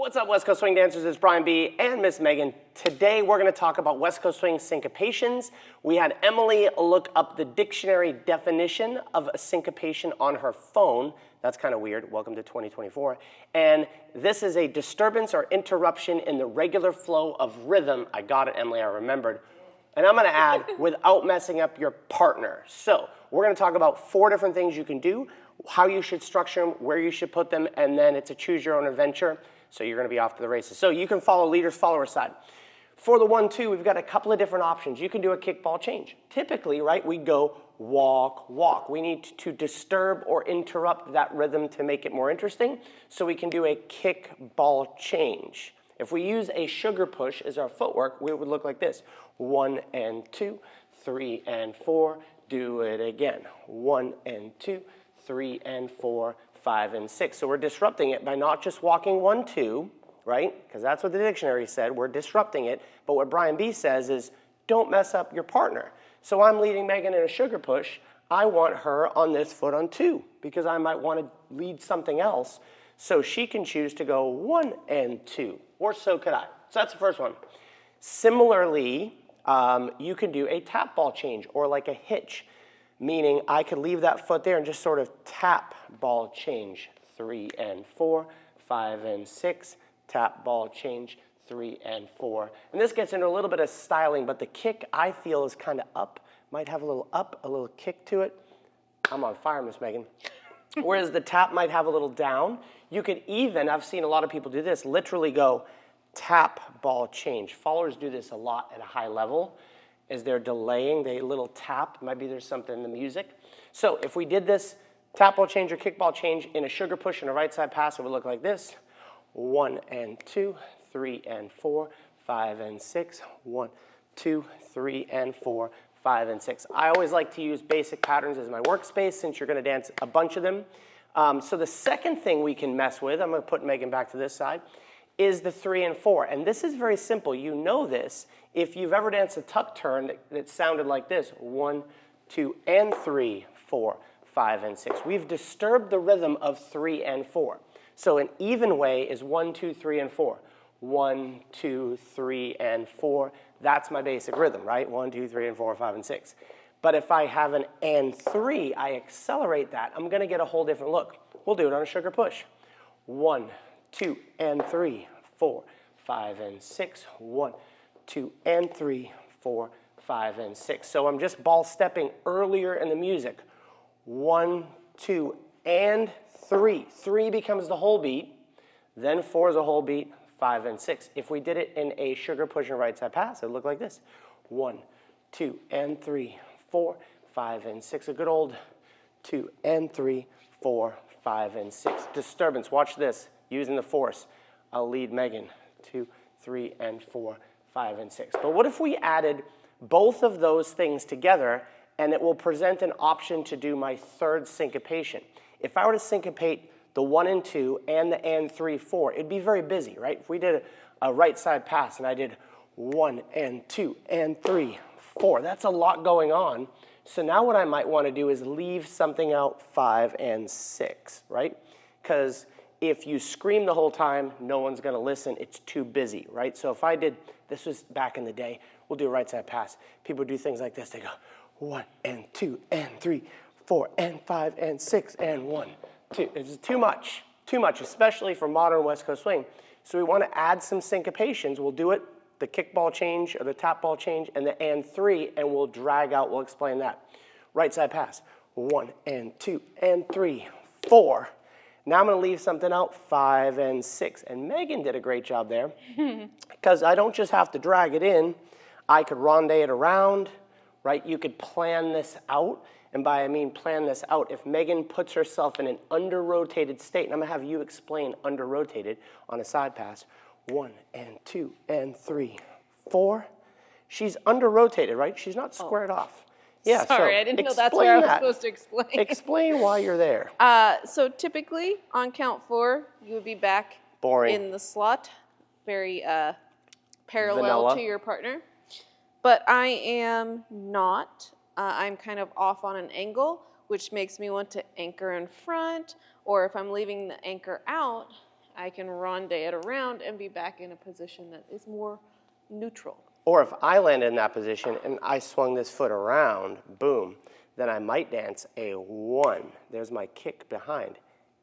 What's up, West Coast Swing dancers? It's Brian B. and Miss Megan. Today we're going to talk about West Coast Swing syncopations. We had Emily look up the dictionary definition of a syncopation on her phone. That's kind of weird. Welcome to 2024. And this is a disturbance or interruption in the regular flow of rhythm. I got it, Emily, I remembered. And I'm going to add, without messing up your partner. So we're going to talk about 4 different things you can do, how you should structure them, where you should put them, and then it's a choose your own adventure. So you're going to be off to the races. So you can follow leaders, follower side. For the 1-2, we've got a couple of different options. You can do a kickball change. Typically, right, we go walk, walk. We need to disturb or interrupt that rhythm to make it more interesting. So we can do a kickball change. If we use a sugar push as our footwork, we would look like this. 1 and 2, 3 and 4, do it again. 1 and 2, 3 and 4, 5 and 6. So we're disrupting it by not just walking 1, 2, right? Because that's what the dictionary said. We're disrupting it. But what Brian B says is don't mess up your partner. So I'm leading Megan in a sugar push. I want her on this foot on 2 because I might want to lead something else. So she can choose to go 1 and 2, or so could I. So that's the first one. Similarly, you can do a tap ball change or like a hitch, meaning I could leave that foot there and just sort of tap ball change. 3 and 4, 5 and 6, tap ball change, 3 and 4. And this gets into a little bit of styling, but the kick I feel is kind of up, might have a little up, a little kick to it. I'm on fire, Miss Megan. Whereas the tap might have a little down. You could even, I've seen a lot of people do this, literally go tap ball change. Followers do this a lot at a high level. As they're delaying, they little tap. Maybe there's something in the music. So if we did this tap ball change or kickball change in a sugar push and a right side pass, it would look like this. 1 and 2, 3 and 4, 5 and 6. 1, 2, 3 and 4, 5 and 6. I always like to use basic patterns as my workspace since you're going to dance a bunch of them. So the second thing we can mess with, I'm going to put Megan back to this side, is the 3 and 4. And this is very simple. You know this. If you've ever danced a tuck turn that sounded like this, 1, 2, and 3, 4, 5, and 6. We've disturbed the rhythm of 3 and 4. So an even way is 1, 2, 3, and 4. 1, 2, 3, and 4. That's my basic rhythm, right? 1, 2, 3, and 4, 5, and 6. But if I have an and 3, I accelerate that. I'm going to get a whole different look. We'll do it on a sugar push. 1, 2, and 3, 4, 5, and 6. 1, 2, and 3, 4, 5, and 6. So I'm just ball stepping earlier in the music. 1, 2, and 3. 3 becomes the whole beat. Then 4 is a whole beat. 5 and 6. If we did it in a sugar push and right side pass, it would look like this. 1, 2, and 3, 4, 5, and 6. A good old 2 and 3, 4, 5, and 6. Disturbance. Watch this. Using the force. I'll lead Megan. 2, 3, and 4, 5, and 6. But what if we added both of those things together and it will present an option to do my third syncopation? If I were to syncopate the 1 and 2 and the and 3, 4, it'd be very busy, right? If we did a right side pass and I did 1 and 2 and 3, 4, that's a lot going on. So now what I might want to do is leave something out 5 and 6, right? Because if you scream the whole time, no one's going to listen. It's too busy, right? So if I did, this was back in the day, we'll do a right side pass. People do things like this. They go 1 and 2 and 3, 4 and 5 and 6 and 1, 2. It's too much, especially for modern West Coast swing. So we want to add some syncopations. We'll do it, the kickball change or the tap ball change and the and 3, and we'll drag out, we'll explain that. Right side pass, 1 and 2 and 3, 4. Now I'm going to leave something out, 5 and 6. And Megan did a great job there because I don't just have to drag it in. I could ronde it around, right? You could plan this out. And by I mean plan this out, if Megan puts herself in an under-rotated state, and I'm going to have you explain under-rotated on a side pass, 1 and 2 and 3, 4. She's under-rotated, right? She's not squared off. Yeah, sorry, so I didn't know that's where I was supposed to explain. Explain why you're there. So typically, on count 4, you would be back in the slot, very parallel Vanilla. to your partner. But I am not. I'm kind of off on an angle, which makes me want to anchor in front, or if I'm leaving the anchor out, I can ronde it around and be back in a position that is more neutral. Or if I landed in that position and I swung this foot around, boom, then I might dance a 1. There's my kick behind.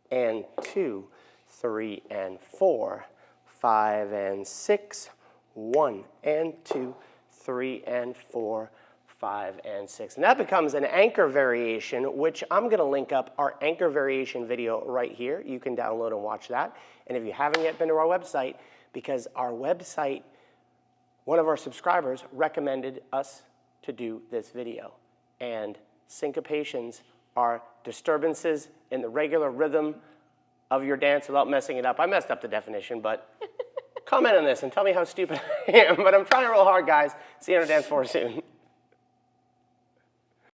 And 2, 3, and 4, 5, and 6, 1, and 2, 3, and 4, 5, and 6. And that becomes an anchor variation, which I'm going to link up our anchor variation video right here. You can download and watch that. And if you haven't yet been to our website, because our website, one of our subscribers recommended us to do this video. And syncopations are disturbances in the regular rhythm of your dance without messing it up. I messed up the definition, but comment on this and tell me how stupid I am. But I'm trying real hard, guys. See you on the dance floor soon.